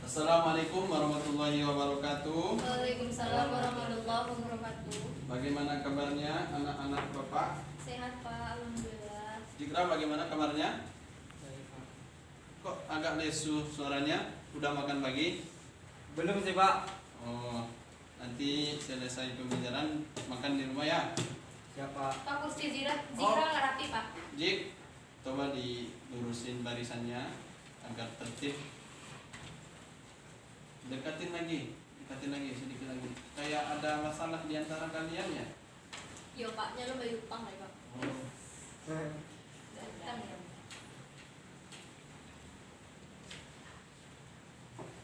Assalamualaikum warahmatullahi wabarakatuh. Waalaikumsalam warahmatullahi wabarakatuh. Bagaimana kabarnya anak-anak Bapak? Sehat Pak, alhamdulillah. Jikra, bagaimana kabarnya? Kok agak lesu suaranya? Udah makan pagi? Belum sih Pak. Oh, nanti selesai pembelajaran makan di rumah ya. Siapa? Pak, kursi Zira Oh. nggak rapi Pak. Jik, coba dilurusin barisannya agar tertib. Dekatin lagi sedikit lagi. Kayak ada masalah di antara kalian ya? Yo Pak, nyalo bayu utang lah Pak. Oh. Utang ya.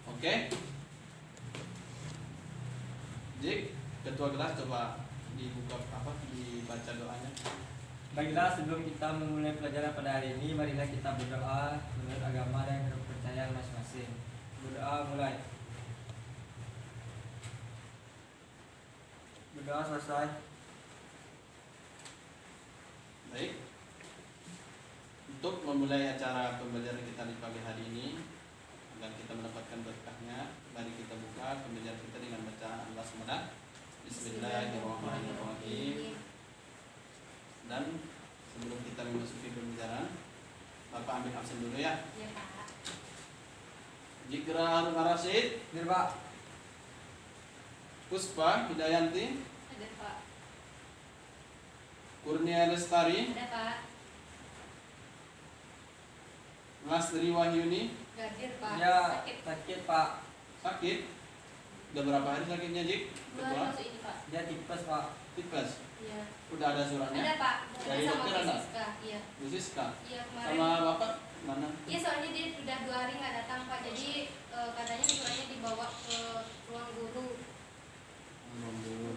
Oke. Jik, ketua kelas coba dibaca doanya. Baiklah, sebelum kita memulai pelajaran pada hari ini, marilah kita berdoa menurut agama dan kepercayaan masing-masing. Berdoa mulai. Berdoa selesai. Baik. Untuk memulai acara pembelajaran kita di pagi hari ini, agar kita mendapatkan berkahnya, mari kita buka pembelajaran kita dengan bacaan Al-Basmalah. Bismillahirrahmanirrahim. Dan sebelum kita memasuki pembelajaran, Bapak ambil absen dulu ya. Iya Pak. Jikra Harun Arasid, Dir Pak. Puspa Hidayanti, Ada Pak. Kurnia Lestari, Ada Pak. Lasri Wahyuni. Gadir Pak. Dia Sakit. sakit Pak. Sakit. Udah berapa hari sakitnya, Jik? Dua hari masuk ini Pak. Dia tipes Pak. Tipes. Iya. Udah ada suratnya? Ada Pak. Dari Ada sama dokter ada? Siska. Iya. Bu Siska. Iya kemarin. Sama Bapak mana? Iya soalnya dia udah 2 hari nggak datang Pak. Jadi katanya suratnya dibawa ke ruang guru. Belum dulu.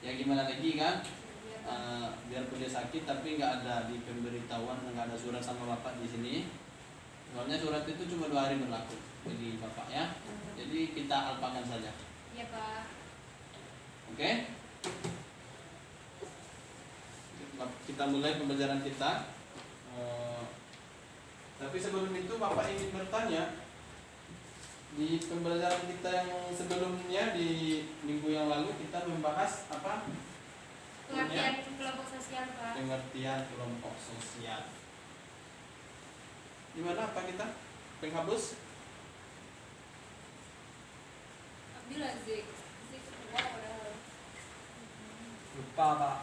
Ya gimana lagi kan? Iya Pak. Biarpun dia sakit tapi nggak ada di pemberitahuan, nggak ada surat sama Bapak di sini. Soalnya surat itu cuma 2 hari berlaku. Jadi Bapak ya. Jadi kita alpakan saja. Iya Pak. Oke? Kita mulai pembelajaran kita. Tapi sebelum itu Bapak ingin bertanya, di pembelajaran kita yang sebelumnya di minggu yang lalu kita membahas apa? Pengertian kelompok sosial Pak. Pengertian kelompok sosial. Di mana apa kita? Penghabus? Bila Zik ketua padahal. Lupa Pak.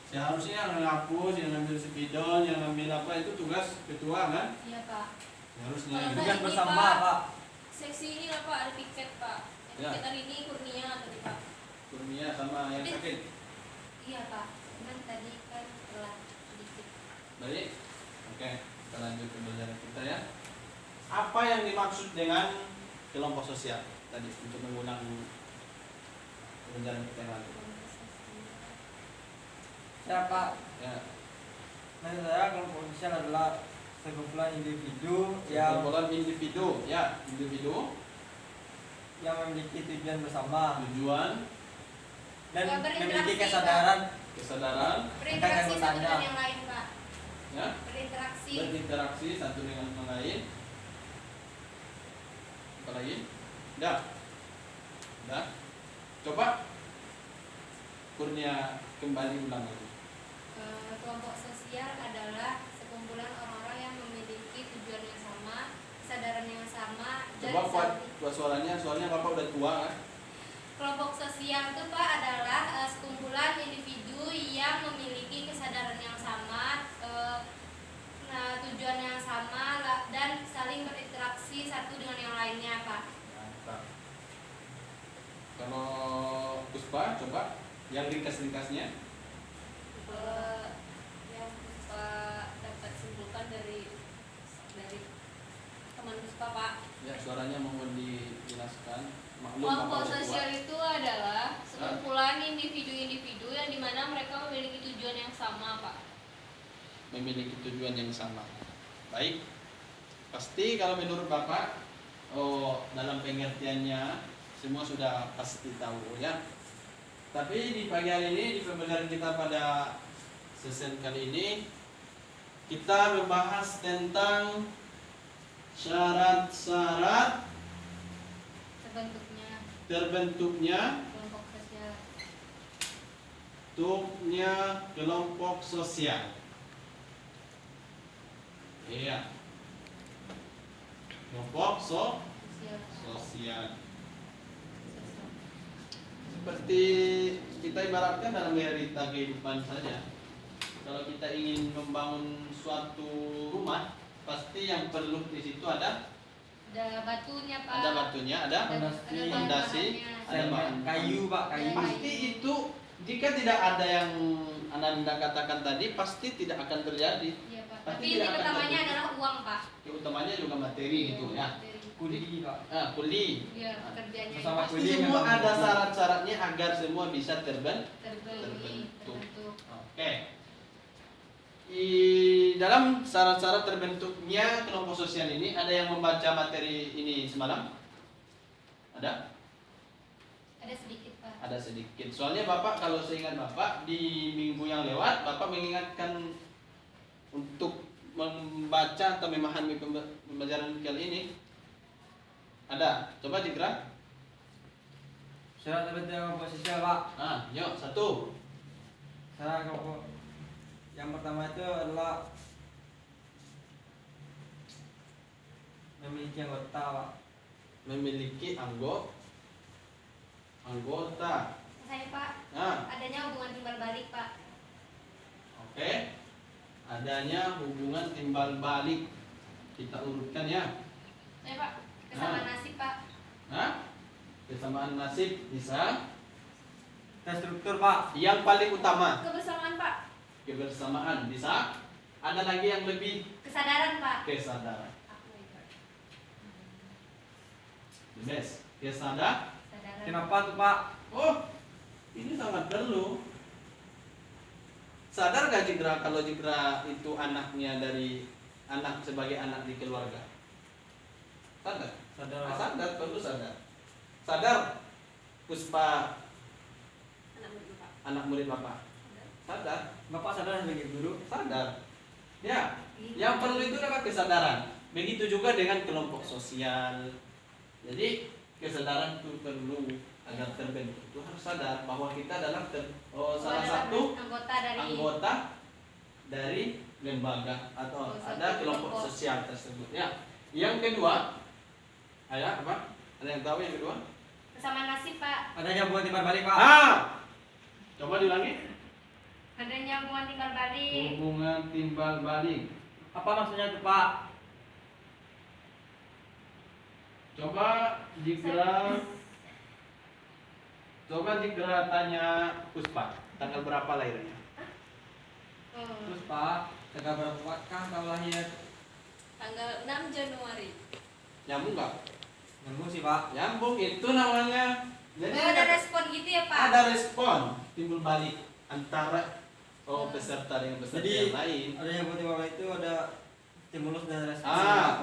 Seharusnya yang menghapus, yang ngambil spidol, yang ngambil apa itu tugas ketua kan? Iya Pak. Harusnya. Kalau Tugas ini, bersama Pak. Pak. Seksi ini lah Pak, ada piket Pak. Yang Ya. piket hari ini Kurnia tadi Pak. Kurnia sama yang sakit. Iya Pak. Cuman tadi kan telat sedikit. Baik. Oke, kita lanjut ke pembelajaran kita ya. Apa yang dimaksud dengan kelompok sosial tadi untuk mengulang pembelajaran kita yang lalu? Siapa? Ya. Menurut saya kelompok sosial adalah sekumpulan individu yang Kumpulan individu, ya, individu memiliki tujuan bersama tujuan, dan Ya, berinteraksi, memiliki kesadaran kesadaran, Berinteraksi satu anggotanya. dengan yang lain Pak. ya, Berinteraksi. satu dengan yang lain. Apa lagi? Dah. Coba Kurnia kembali ulang lagi. Kelompok sosial adalah sekumpulan orang-orang yang memiliki tujuan yang sama, kesadaran yang sama, dan Coba buat suaranya Bapak udah tua kan? kelompok sosial itu Pak adalah sekumpulan individu yang memiliki kesadaran yang sama, tujuan yang sama, dan saling berinteraksi satu dengan yang lainnya Pak. Mantap. Kalau Puspa, coba yang ringkas-ringkasnya. Yang Puspa dapat simpulkan dari teman Puspa Pak. Ya, suaranya mohon dijelaskan. Maklum Kelompok Bapak udah tua. sosial itu adalah sekumpulan individu-individu yang dimana mereka memiliki tujuan yang sama Pak. Memiliki tujuan yang sama. Baik. Pasti kalau menurut Bapak, dalam pengertiannya semua sudah pasti tahu ya. Tapi di pagi hari ini di pembelajaran kita pada sesi kali ini kita membahas tentang syarat syarat terbentuknya kelompok sosial. Iya. Kelompok sosial. Seperti kita ibaratkan dalam realita kehidupan saja. Kalau kita ingin membangun suatu rumah, pasti yang perlu di situ ada batunya, Pak. Ada batunya, ada fondasi, ada bahan kayu, Pak, kayu. Pasti itu jika tidak ada yang Anda katakan tadi, pasti tidak akan terjadi. Iya, Pak. Pasti Tapi tidak inti akan utamanya terjadi. adalah uang, Pak. Yang utamanya juga materi gitu ya. Kuli, Pak. Kuli. Iya, pekerjaannya Sama itu Pasti kuli semua memang ada betul. syarat-syaratnya agar semua bisa terbentuk. terbentuk. Oke. Di dalam syarat-syarat terbentuknya kelompok sosial ini, ada yang membaca materi ini semalam? Ada? Ada sedikit, Pak. Ada sedikit. Soalnya Bapak, kalau seingat Bapak, di minggu yang lewat, Bapak mengingatkan untuk membaca atau memahami pembelajaran kali ini. Ada? Coba Jikra. Syarat terbentuk kelompok sosial, Pak. Yuk, satu. Syarat kelompok yang pertama itu adalah memiliki anggota, Pak. Memiliki anggota. Saya, Pak. Adanya hubungan timbal balik, Pak. Oke. Adanya hubungan timbal balik. Kita urutkan ya. Saya, Pak. Kesamaan nasib, Pak. Kesamaan nasib bisa. Terstruktur, Pak. Yang paling utama, Kebersamaan, Pak. kebersamaan bisa. Ada lagi yang lebih, Kesadaran, Pak. kesadaran. The best. Kesadaran. Kenapa tuh, Pak? Oh, ini sangat perlu. Sadar gak Jikra kalau Jikra itu anaknya dari anak sebagai anak di keluarga? Sadar? Sadar, Pak. Sadar, perlu sadar. Sadar, Puspa, anak murid Bapak. Sadar, Bapak sadar sebagai guru? sadar. Ya, yang perlu itu adalah kesadaran. Begitu juga dengan kelompok sosial. Jadi kesadaran itu perlu agar terbentuk. Itu harus sadar bahwa kita adalah salah satu anggota dari lembaga atau ada kelompok sosial tersebut. Ya. Yang kedua, apa? Ada yang tahu yang kedua? Kesamaan nasib, Pak. Adanya hubungan timbal balik, Pak. Coba diulangi. Adanya hubungan timbal balik. Hubungan timbal balik. Apa maksudnya tuh, Pak? Coba Jikra tanya Puspa, tanggal berapa lahirnya? Terus, Pak, tanggal berapa Pak kan kalau lahir? Tanggal 6 Januari. Nyambung nggak? Nyambung sih, Pak. Nyambung itu namanya. Jadi Ada respon gitu ya, Pak? ada respon timbul balik antara peserta dengan peserta Jadi, yang lain. Adanya hubungan timbal balik itu ada stimulus dan respon.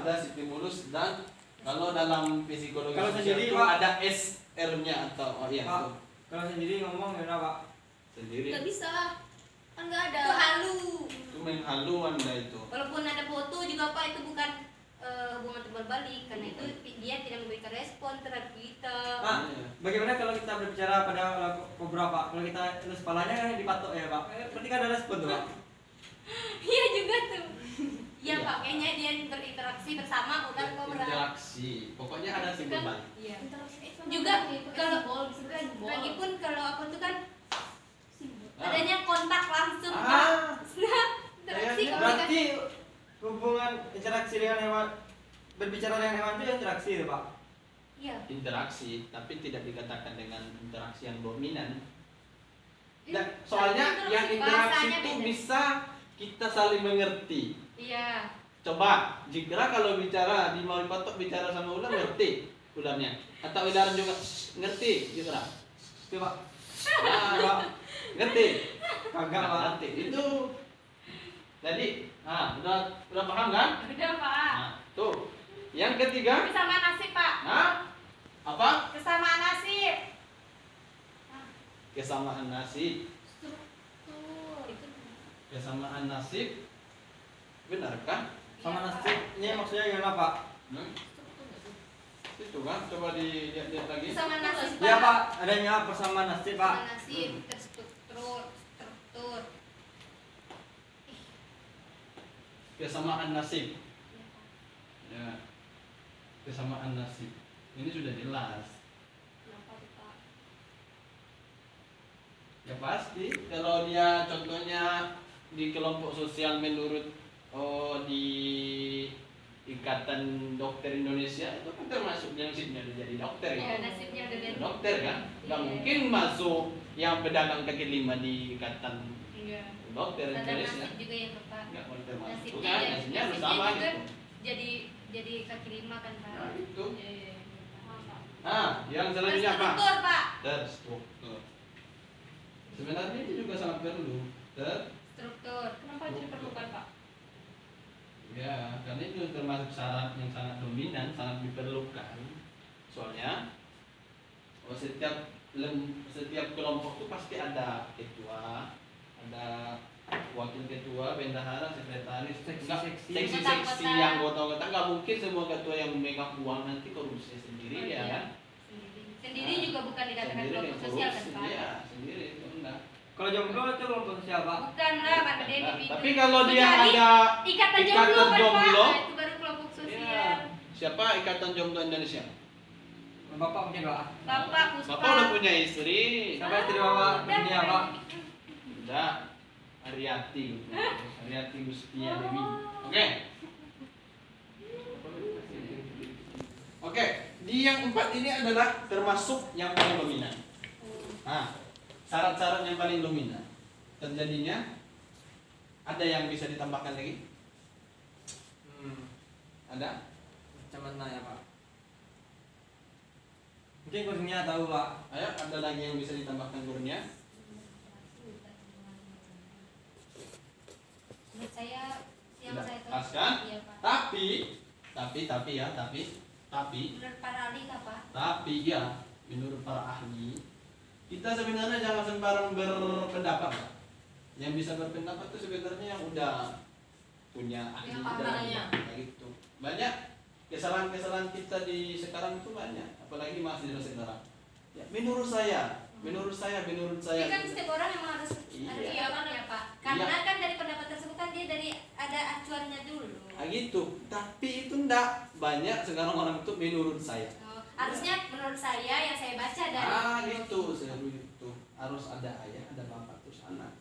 Ada stimulus dan kalau dalam psikologi Kalau sosial sendiri, itu Pak, ada SR-nya atau Pak, kalau sendiri ngomong gimana, Pak? sendiri. Nggak bisa, kan nggak ada. Itu halu. Itu main halu Anda itu. Walaupun ada foto juga, Pak, itu bukan hubungan timbal balik karena itu dia tidak memberikan respon terhadap kita. Pak, Iya. bagaimana kalau kita berbicara pada kobra, Pak? Kalau kita terus kepalanya kan dipatok ya, Pak. Berarti kan ada respon tuh, Pak. Iya juga tuh. Iya, Iya. Pak, kayaknya dia berinteraksi bersama ular kobra. Interaksi. Pokoknya ada timbul balik. Iya. Juga kalau lagi pun kalau apa tuh kan adanya kontak langsung, Pak. Interaksi Kayaknya Berarti hubungan interaksi dengan hewan, berbicara dengan hewan itu interaksi itu, Pak. Iya. Interaksi, tapi tidak dikatakan dengan interaksi yang dominan. Soalnya yang interaksi Bahasanya itu beda. bisa kita saling mengerti. Iya. Coba, Jikra kalau bicara di mau patok bicara sama ular ngerti ularnya, atau ular juga ngerti Jikra? Itu, Pak. Pak. Ngerti? Kagak, Pak. Ngerti. Itu. Jadi, udah paham kan? Udah, Pak. Tuh. Yang ketiga, Kesamaan nasib, Pak. apa? Kesamaan nasib. Kesamaan nasib. Itu Kesamaan nasib. Benarkah? Sama nasib ini maksudnya gimana, Pak? Itu kan, coba dilihat lagi. Sama nasib Ya Pak, adanya persamaan nasib Pak. Sama nasib terstruktur. Kesamaan nasib. Ya. Kesamaan nasib. Ini sudah jelas. Kenapa tuh Pak? Ya pasti kalau dia contohnya di kelompok sosial menurut di Ikatan Dokter Indonesia itu kan termasuk nasibnya udah jadi dokter Iya, ya. nasibnya udah jadi. Dokter kan? Nggak Iya. mungkin masuk yang pedagang kaki lima di Ikatan Iya. Dokter Ada Indonesia. nasib juga ya Bapak. Nggak boleh termasuk. Nasibnya Bukan, jadi- nasibnya harus nasibnya sama juga gitu. jadi kaki lima kan Pak. Nah, itu. Iya, iya, iya. Paham, Pak. Nah, yang selanjutnya apa? Terstruktur Pak. Terstruktur. Sebenarnya itu juga sangat perlu. Struktur. Kenapa itu diperlukan Pak? Ya, karena itu termasuk syarat yang sangat dominan, sangat diperlukan. Soalnya, setiap kelompok itu pasti ada ketua, ada wakil ketua, bendahara, sekretaris, Seksi-seksi. seksi Anggota-anggota. yang anggota-anggota. Nggak mungkin semua ketua yang memegang uang nanti korupsi sendiri, ya kan? Sendiri juga bukan dikatakan Sendiri kelompok yang sosial kan korupsi, Pak? ya, sendiri itu enggak. Kalau jomblo itu kelompok sosial Pak. Bukan lah, karena dia individu. Tapi kalau dia Kecuali ada ikatan ikatan jomblo kan jomblo. Pak? Nah, itu baru kelompok sosial. ya, siapa Ikatan Jomblo Indonesia? Bapak punya doa. Bapak Puspa. Bapak udah punya istri, Siapa istri Bapak? Udah, Dunia Pak. udah Ariati, Ariati Gustia Dewi. Oke. Oke, di yang 4 ini adalah termasuk yang paling dominan. Nah, syarat-syarat yang paling dominan terjadinya ada yang bisa ditambahkan lagi? Ada? Macam mana ya Pak? Mungkin kurnia tahu Pak. Ayo, ada lagi yang bisa ditambahkan kurnia? Menurut saya yang Tidak. saya tahu. Pas kan? Iya Pak. Tapi Menurut para ahli apa? Tapi ya, menurut para ahli, kita sebenarnya jangan sembarang berpendapat, Pak. Yang bisa berpendapat itu sebenarnya yang udah punya ahli Yang di dalam pakarnya. kayak gitu. Banyak kesalahan-kesalahan kita di sekarang itu banyak, apalagi mahasiswa sekarang. Ya, menurut saya. Tapi kan setiap orang emang harus ada Iya. pendapatnya Pak. Karena kan dari pendapat tersebut kan dia dari ada acuannya dulu. Ah, gitu. Tapi itu enggak banyak sekarang orang itu menurut saya. Oh, harusnya menurut saya yang saya baca dari Gitu, seru itu. Harus ada ayah, ada bapak terus anak.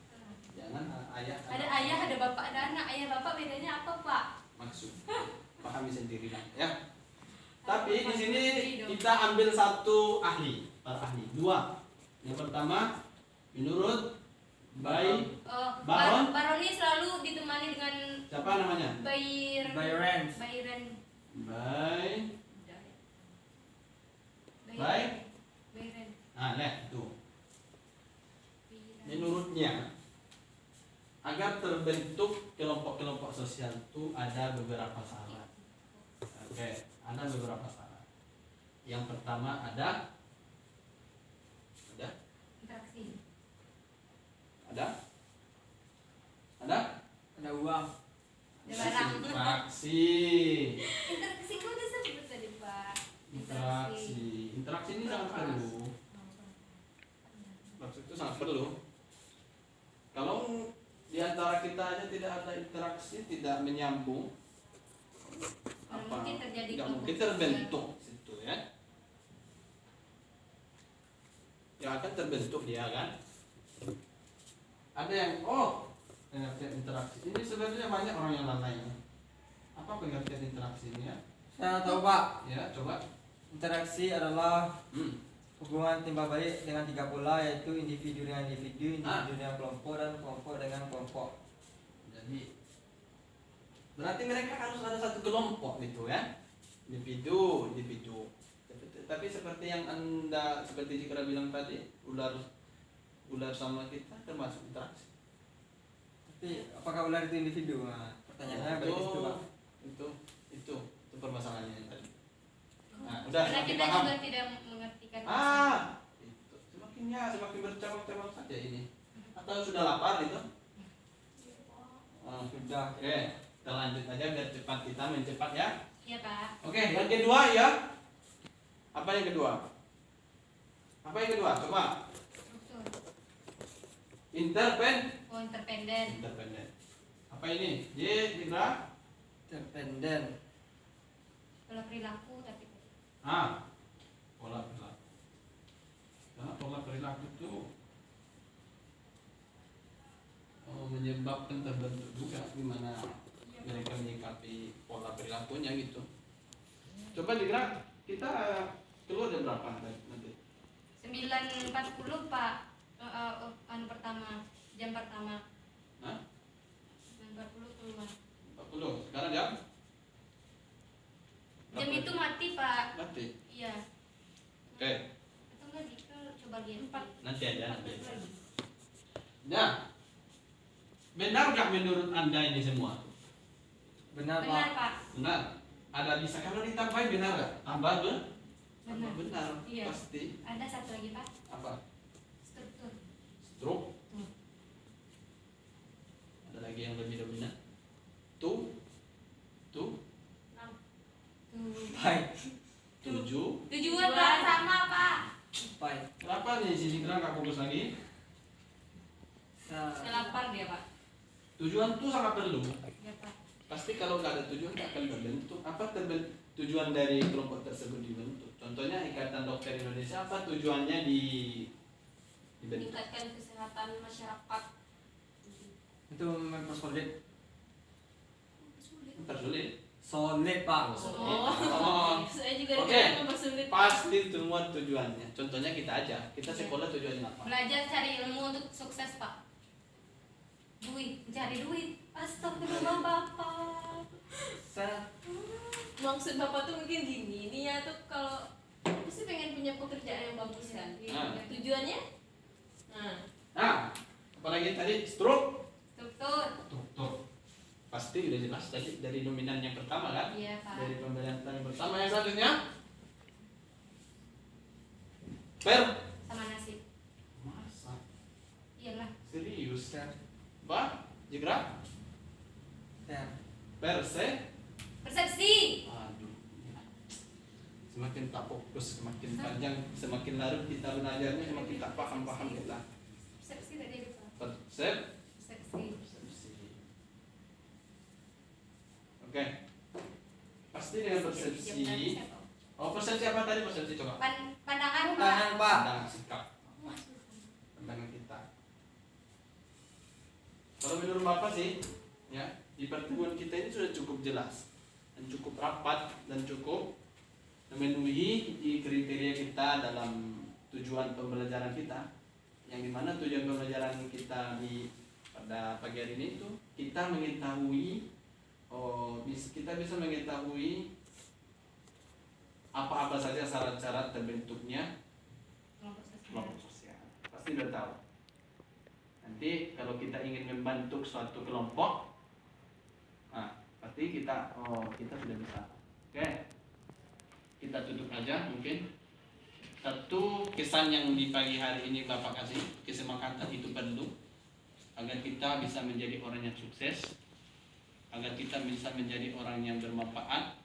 Jangan ayah. ada ayah, ada bapak, ada anak. Ayah bapak bedanya apa Pak? Maksud pahami sendiri lah ya. Tapi di sini Dong. kita ambil satu ahli, para ahli. Dua. Yang pertama menurut Bayi Oh, Baron? Baron ini selalu ditemani dengan siapa namanya? Bayren. Bayren. Bayi Bayren. Nah, lihat tuh. Menurutnya agar terbentuk kelompok-kelompok sosial itu ada beberapa syarat. Oke, ada beberapa syarat. Yang pertama ada Interaksi. ada Ada uang. Ada barang. interaksi. Interaksi kok udah sebut tadi Pak. Interaksi ini sangat perlu. Interaksi itu sangat perlu. Kalau di antara kita aja tidak ada interaksi, tidak menyambung, Nggak mungkin terjadi nggak kelompok mungkin terbentuk situ ya. Yang akan terbentuk dia kan. Ada yang pengertian interaksi. Ini sebenarnya banyak orang yang lalai. Apa pengertian interaksi ini ya? Saya tahu Pak. Ya, coba. Interaksi adalah Hmm. hubungan timbal balik dengan tiga pola, yaitu individu dengan individu, dengan kelompok, dan kelompok dengan kelompok. Jadi berarti mereka harus ada satu kelompok gitu ya. Individu. Tapi seperti yang Anda seperti Cikra bilang tadi, ular sama kita termasuk interaksi. Tapi apakah ular itu individu? Nah, pertanyaannya balik ke situ Pak. Itu permasalahannya yang tadi. Nah, udah Karena semakin kita paham. juga tidak mengertikan. Itu semakin bercabang-cabang saja ini. Atau sudah lapar itu? Sudah. Oke, kita lanjut aja biar cepat kita mencepat ya. Iya Pak. Oke, yang kedua ya, Apa yang kedua? Apa yang kedua? Coba. Struktur. Interpendent. Interpendent. Apa ini? J, Indra? Independen. Pola perilaku tapi Pola perilaku. Karena pola perilaku itu menyebabkan terbentuk juga gimana mereka menyikapi pola perilakunya gitu. Coba digerak, kita keluar jam berapa nanti? 9.40 Pak. Jam pertama. Hah? 9.40 keluar. 40. Sekarang jam? Jam itu mati Pak. Mati. Iya. Oke. Atau enggak kita coba lihat. Nanti aja. Nah, benar nggak menurut Anda ini semua? Benar, Benar Pak. Pak. Benar. Ada bisa kalau ditambahin benar nggak? Tambah Benar. benar. Iya. Pasti. Ada satu lagi Pak. Apa? Struktur. Stroke. Ada lagi yang lebih dominan. Tuh. Tuh. Baik. 7. Tujuan Pak sama Pak. Baik. Kenapa nih sini kira nggak fokus lagi? Delapan dia Pak. Tujuan tuh sangat perlu. Ya Pak. Pasti kalau nggak ada tujuan nggak akan terbentuk. Tujuan dari kelompok tersebut dibentuk? Contohnya Ikatan Dokter Indonesia, apa tujuannya dibentuk? Meningkatkan kesehatan masyarakat. Itu mempersolid. Mempersulit. Solid, Pak. Saya juga Oke. mempersulit. Pasti semua tujuannya. Contohnya kita aja. Kita sekolah tujuannya apa? Belajar cari ilmu untuk sukses Pak. Duit, mencari duit. Astagfirullah Bapak. Maksud bapak tuh mungkin gini, dia tuh kalau pasti pengen punya pekerjaan yang bagus kan. Tujuannya? Nah, apalagi tadi stroke. Struktur. Pasti udah jelas tadi dari dominan yang pertama kan? Iya Pak. Dari pembelajaran yang pertama, yang selanjutnya Sama nasib. masa Iyalah. serius Pak Jigra Persepsi. aduh, semakin tak fokus, semakin panjang, semakin larut kita belajarnya, semakin tak paham kita. Persepsi tadi itu Pak. Persepsi. Persepsi. Oke. Pasti dengan persepsi. Oh, persepsi apa tadi? Persepsi coba. Pandangan Pak. Tangan, Pak. Pandangan sikap. Pandangan kita. Kalau menurut Bapak sih, ya, di pertemuan kita ini sudah cukup jelas dan cukup rapat dan cukup memenuhi di kriteria kita dalam tujuan pembelajaran kita. Yang dimana tujuan pembelajaran kita pada pagi hari ini itu kita mengetahui, kita bisa mengetahui apa-apa saja syarat-syarat terbentuknya kelompok sosial. Pasti udah tahu. Nanti kalau kita ingin membentuk suatu kelompok, pasti kita sudah bisa. Oke, kita tutup aja mungkin. Satu kesan yang di pagi hari ini Bapak kasih, kesepakatan itu perlu agar kita bisa menjadi orang yang sukses, agar kita bisa menjadi orang yang bermanfaat.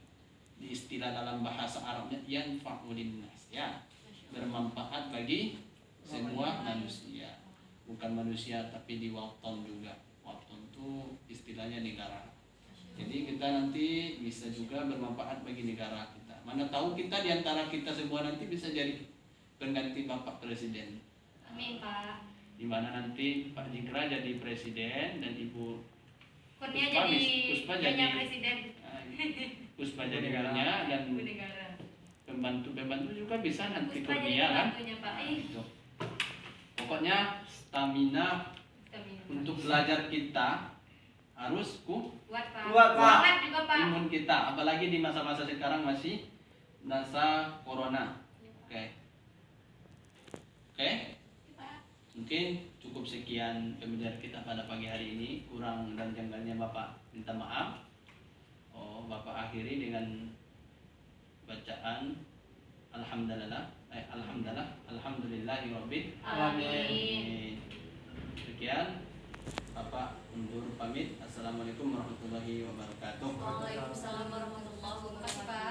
Di istilah dalam bahasa Arabnya yanfa'u linnas, ya, bermanfaat bagi semua manusia. Bukan manusia tapi di Walton juga. Walton itu istilahnya negara. Jadi kita nanti bisa juga bermanfaat bagi negara kita. Mana tahu kita diantara kita semua nanti bisa jadi pengganti Bapak Presiden. Amin Pak. Di mana nanti Pak Jigra jadi presiden dan Ibu Kurnia Puspa jadi jadi presiden. Puspa jadi Kurnia dan Ibu negara. pembantu juga bisa nanti Puspa jadi Kurnia kan. pembantunya Pak. Gitu. Pokoknya stamina untuk belajar kita harus Kuat Pak. Kuat, Pak. Semangat juga Pak. imun kita, apalagi di masa-masa sekarang masih masa corona. Oke. Mungkin cukup sekian pembelajaran kita pada pagi hari ini. Kurang dan janggalnya Bapak minta maaf. Bapak akhiri dengan bacaan alhamdulillahirabbil Amin. Sekian, Bapak undur pamit. Assalamualaikum warahmatullahi wabarakatuh. Waalaikumsalam warahmatullahi wabarakatuh.